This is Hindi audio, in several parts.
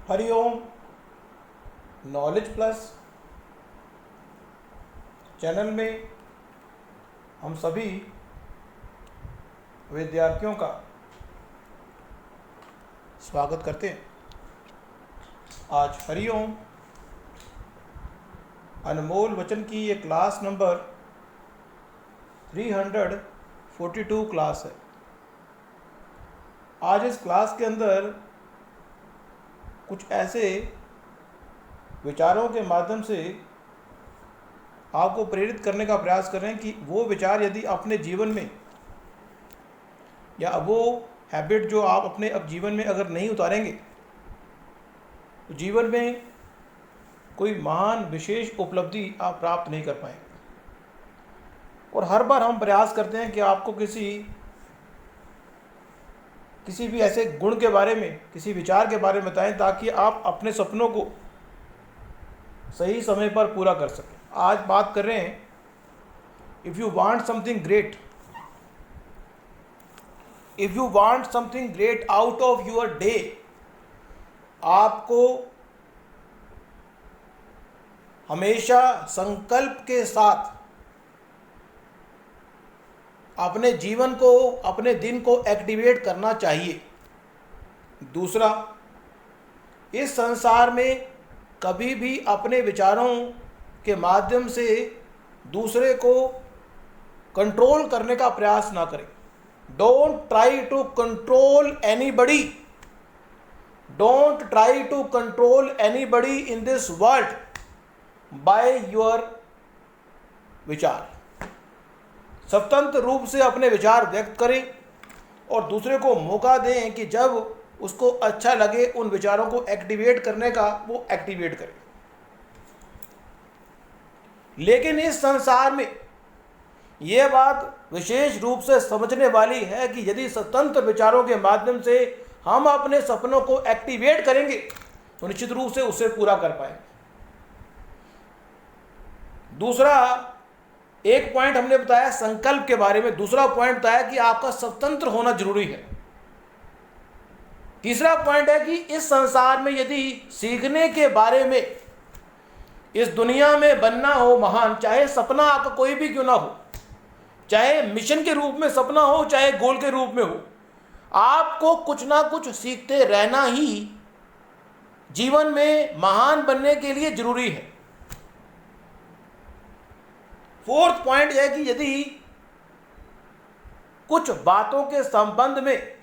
हरिओम। नॉलेज प्लस चैनल में हम सभी विद्यार्थियों का स्वागत करते हैं। आज हरिओम अनमोल वचन की ये क्लास नंबर 342 क्लास है। आज इस क्लास के अंदर कुछ ऐसे विचारों के माध्यम से आपको प्रेरित करने का प्रयास कर रहे हैं कि वो विचार यदि अपने जीवन में या वो हैबिट जो आप अपने अब जीवन में अगर नहीं उतारेंगे तो जीवन में कोई महान विशेष उपलब्धि आप प्राप्त नहीं कर पाएंगे। और हर बार हम प्रयास करते हैं कि आपको किसी भी ऐसे गुण के बारे में, किसी विचार के बारे में बताएं ताकि आप अपने सपनों को सही समय पर पूरा कर सकें। आज बात कर रहे हैं, if you want something great, if you want something great out of your day, आपको हमेशा संकल्प के साथ अपने जीवन को, अपने दिन को एक्टिवेट करना चाहिए। दूसरा, इस संसार में कभी भी अपने विचारों के माध्यम से दूसरे को कंट्रोल करने का प्रयास ना करें। Don't try to control anybody, don't try to control anybody in this world by your विचार। स्वतंत्र रूप से अपने विचार व्यक्त करें और दूसरे को मौका दें कि जब उसको अच्छा लगे उन विचारों को एक्टिवेट करने का, वो एक्टिवेट करें। लेकिन इस संसार में यह बात विशेष रूप से समझने वाली है कि यदि स्वतंत्र विचारों के माध्यम से हम अपने सपनों को एक्टिवेट करेंगे तो निश्चित रूप से उसे पूरा कर पाएंगे। दूसरा, एक पॉइंट हमने बताया संकल्प के बारे में, दूसरा पॉइंट बताया कि आपका स्वतंत्र होना जरूरी है। तीसरा पॉइंट है कि इस संसार में यदि सीखने के बारे में, इस दुनिया में बनना हो महान, चाहे सपना आपका कोई भी क्यों ना हो, चाहे मिशन के रूप में सपना हो, चाहे गोल के रूप में हो, आपको कुछ ना कुछ सीखते रहना ही जीवन में महान बनने के लिए जरूरी है। फोर्थ पॉइंट है कि यदि कुछ बातों के संबंध में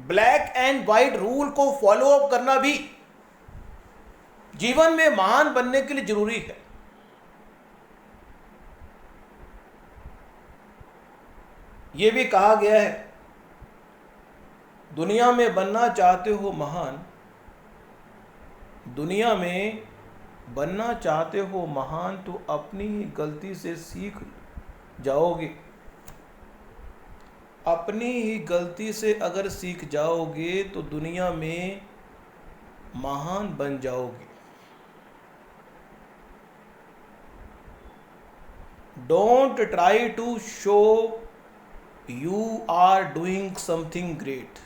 ब्लैक एंड व्हाइट रूल को फॉलो अप करना भी जीवन में महान बनने के लिए जरूरी है। यह भी कहा गया है, दुनिया में बनना चाहते हो महान, दुनिया में बनना चाहते हो महान तो अपनी ही गलती से सीख जाओगे। अपनी ही गलती से अगर सीख जाओगे तो दुनिया में महान बन जाओगे। Don't try to show you are doing something great.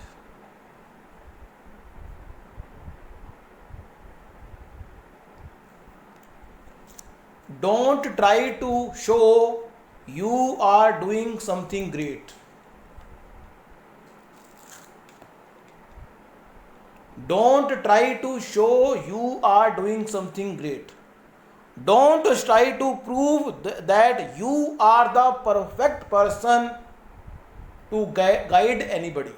Don't try to show you are doing something great. Don't try to show you are doing something great. Don't try to prove that you are the perfect person to guide anybody.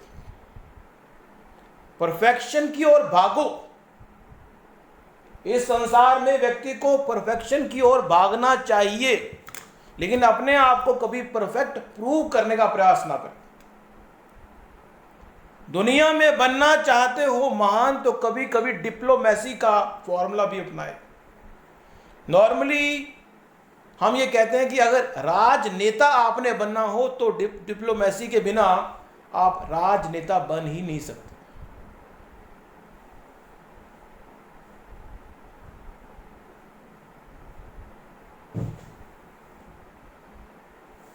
Perfection की ओर भागो। इस संसार में व्यक्ति को परफेक्शन की ओर भागना चाहिए, लेकिन अपने आप को कभी परफेक्ट प्रूव करने का प्रयास ना करें। दुनिया में बनना चाहते हो महान तो कभी कभी डिप्लोमेसी का फॉर्मूला भी अपनाएं। नॉर्मली हम ये कहते हैं कि अगर राजनेता आपने बनना हो तो डिप्लोमेसी के बिना आप राजनेता बन ही नहीं सकते।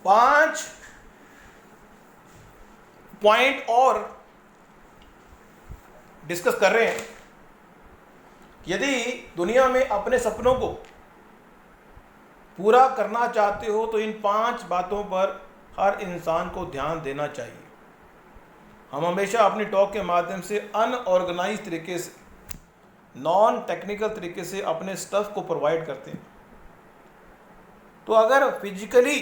पांच पॉइंट और डिस्कस कर रहे हैं। यदि दुनिया में अपने सपनों को पूरा करना चाहते हो तो इन 5 बातों पर हर इंसान को ध्यान देना चाहिए। हम हमेशा अपनी टॉक के माध्यम से अनऑर्गेनाइज तरीके से, नॉन टेक्निकल तरीके से अपने स्टफ को प्रोवाइड करते हैं। तो अगर फिजिकली,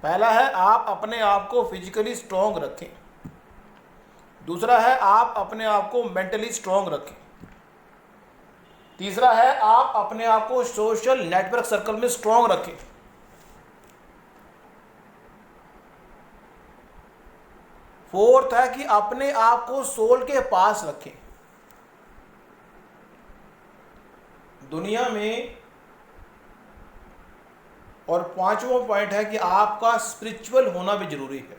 पहला है आप अपने आप को फिजिकली स्ट्रॉन्ग रखें, दूसरा है आप अपने आप को मेंटली स्ट्रॉन्ग रखें, तीसरा है आप अपने आप को सोशल नेटवर्क सर्कल में स्ट्रॉन्ग रखें, फोर्थ है कि अपने आप को सोल के पास रखें। दुनिया में, और 5वां पॉइंट है कि आपका स्पिरिचुअल होना भी जरूरी है।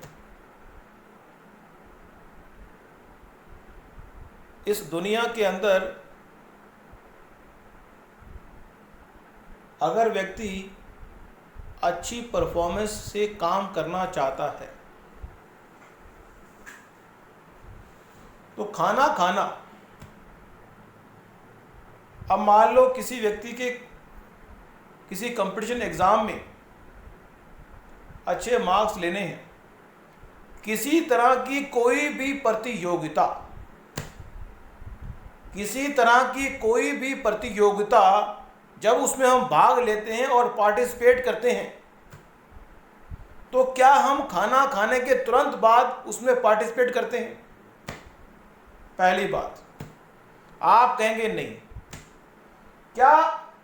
इस दुनिया के अंदर अगर व्यक्ति अच्छी परफॉर्मेंस से काम करना चाहता है तो खाना खाना, अब मान लो किसी व्यक्ति के किसी कंपटीशन एग्ज़ाम में अच्छे मार्क्स लेने हैं, किसी तरह की कोई भी प्रतियोगिता, किसी तरह की कोई भी प्रतियोगिता जब उसमें हम भाग लेते हैं और पार्टिसिपेट करते हैं तो क्या हम खाना खाने के तुरंत बाद उसमें पार्टिसिपेट करते हैं? पहली बात, आप कहेंगे नहीं। क्या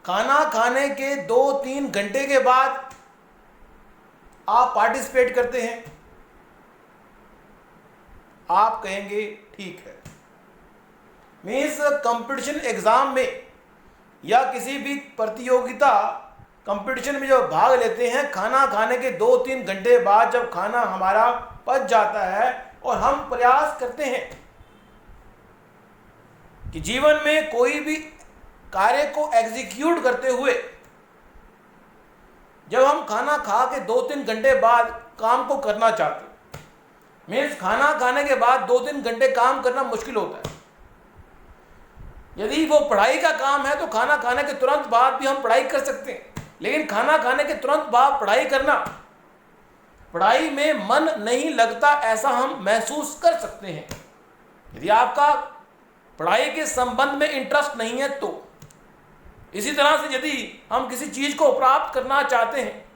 खाना खाने के 2-3 घंटे के बाद आप पार्टिसिपेट करते हैं? आप कहेंगे ठीक है। मीन्स कंपटीशन एग्जाम में या किसी भी प्रतियोगिता कंपटीशन में जब भाग लेते हैं, खाना खाने के 2-3 घंटे बाद जब खाना हमारा पच जाता है और हम प्रयास करते हैं कि जीवन में कोई भी कार्य को एग्जीक्यूट करते हुए जब हम खाना खा के 2-3 घंटे बाद काम को करना चाहते हैं, मीन्स खाना खाने के बाद 2-3 घंटे काम करना मुश्किल होता है। यदि वो पढ़ाई का काम है तो खाना खाने के तुरंत बाद भी हम पढ़ाई कर सकते हैं, लेकिन खाना खाने के तुरंत बाद पढ़ाई करना, पढ़ाई में मन नहीं लगता ऐसा हम महसूस कर सकते हैं। यदि आपका पढ़ाई के संबंध में इंटरेस्ट नहीं है तो इसी तरह से यदि हम किसी चीज को प्राप्त करना चाहते हैं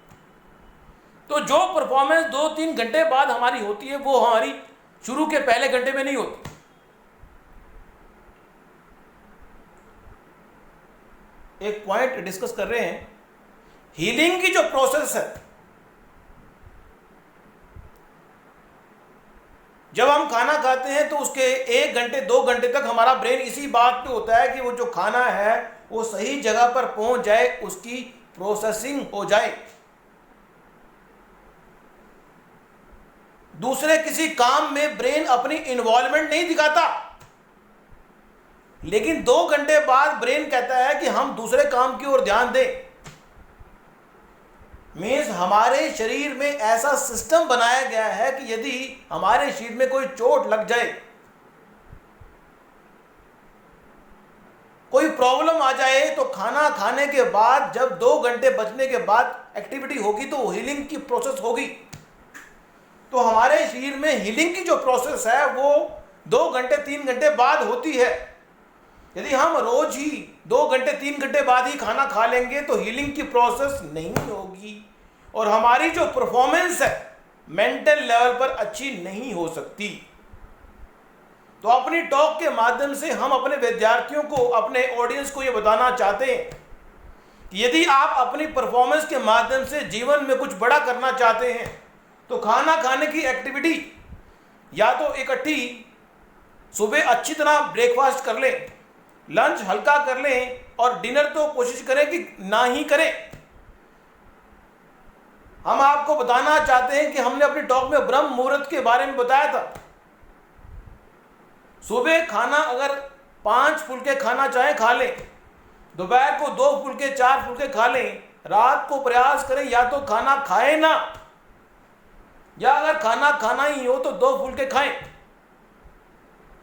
तो जो परफॉर्मेंस 2-3 घंटे बाद हमारी होती है वो हमारी शुरू के पहले घंटे में नहीं होती। एक पॉइंट डिस्कस कर रहे हैं, हीलिंग की जो प्रोसेस है, जब हम खाना खाते हैं तो उसके 1 घंटे 2 घंटे तक हमारा ब्रेन इसी बात पे होता है कि वो जो खाना है वो सही जगह पर पहुंच जाए, उसकी प्रोसेसिंग हो जाए। दूसरे किसी काम में ब्रेन अपनी इन्वॉल्वमेंट नहीं दिखाता, लेकिन 2 घंटे बाद ब्रेन कहता है कि हम दूसरे काम की ओर ध्यान दें। मीन्स हमारे शरीर में ऐसा सिस्टम बनाया गया है कि यदि हमारे शरीर में कोई चोट लग जाए, कोई प्रॉब्लम आ जाए, तो खाना खाने के बाद जब 2 घंटे बचने के बाद एक्टिविटी होगी तो हीलिंग की प्रोसेस होगी। तो हमारे शरीर में हीलिंग की जो प्रोसेस है वो 2 घंटे 3 घंटे बाद होती है। यदि हम रोज ही 2 घंटे 3 घंटे बाद ही खाना खा लेंगे तो हीलिंग की प्रोसेस नहीं होगी और हमारी जो परफॉर्मेंस है मेंटल लेवल पर अच्छी नहीं हो सकती। तो अपनी टॉक के माध्यम से हम अपने विद्यार्थियों को, अपने ऑडियंस को ये बताना चाहते हैं कि यदि आप अपनी परफॉर्मेंस के माध्यम से जीवन में कुछ बड़ा करना चाहते हैं तो खाना खाने की एक्टिविटी या तो इकट्ठी सुबह अच्छी तरह ब्रेकफास्ट कर लें, लंच हल्का कर लें और डिनर तो कोशिश करें कि ना ही करें। हम आपको बताना चाहते हैं कि हमने अपनी टॉक में ब्रह्म मुहूर्त के बारे में बताया था। सुबह खाना अगर 5 फुलके खाना चाहें खा लें, दोपहर को 2 फुलके 4 फुलके खा लें, रात को प्रयास करें या तो खाना खाएं ना, या अगर खाना खाना ही हो तो 2 फुलके खाएं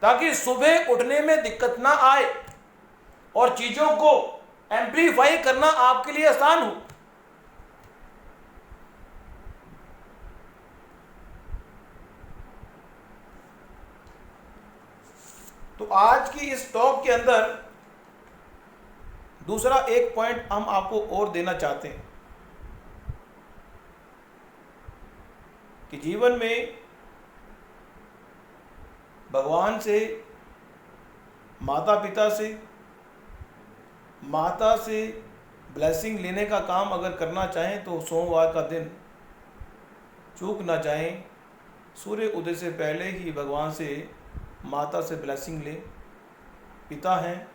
ताकि सुबह उठने में दिक्कत ना आए। और चीज़ों को एम्प्लीफाई करना आपके लिए आसान हो। तो आज की इस टॉक के अंदर दूसरा एक पॉइंट हम आपको और देना चाहते हैं कि जीवन में भगवान से, माता से ब्लेसिंग लेने का काम अगर करना चाहें तो सोमवार का दिन चूक ना जाएं, सूर्य उदय से पहले ही भगवान से, माता से ब्लेसिंग लें। पिता हैं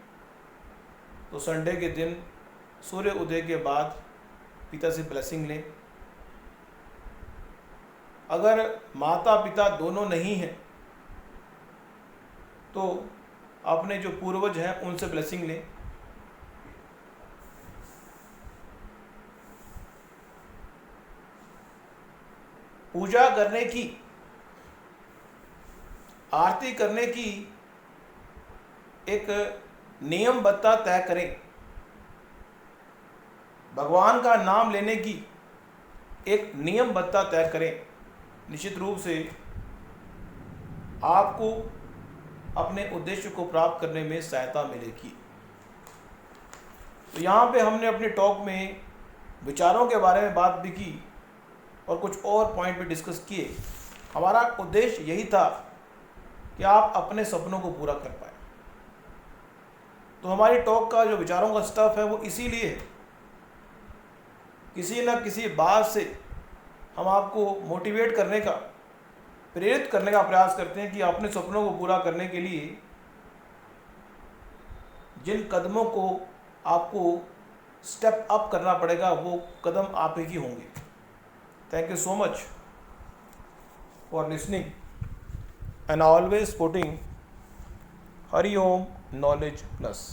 तो संडे के दिन सूर्य उदय के बाद पिता से ब्लेसिंग लें। अगर माता पिता दोनों नहीं हैं तो अपने जो पूर्वज हैं उनसे ब्लेसिंग लें। पूजा करने की, आरती करने की एक नियमबद्धता तय करें। भगवान का नाम लेने की एक नियमबद्धता तय करें। निश्चित रूप से आपको अपने उद्देश्य को प्राप्त करने में सहायता मिलेगी। तो यहाँ पे हमने अपने टॉक में विचारों के बारे में बात भी की और कुछ और पॉइंट भी डिस्कस किए। हमारा उद्देश्य यही था कि आप अपने सपनों को पूरा कर पाए। तो हमारी टॉक का जो विचारों का स्टफ है वो इसीलिए है, किसी न किसी बात से हम आपको मोटिवेट करने का, प्रेरित करने का प्रयास करते हैं कि अपने सपनों को पूरा करने के लिए जिन कदमों को आपको स्टेप अप करना पड़ेगा वो कदम आप ही होंगे। Thank you so much for listening and always putting Hari Om Knowledge Plus.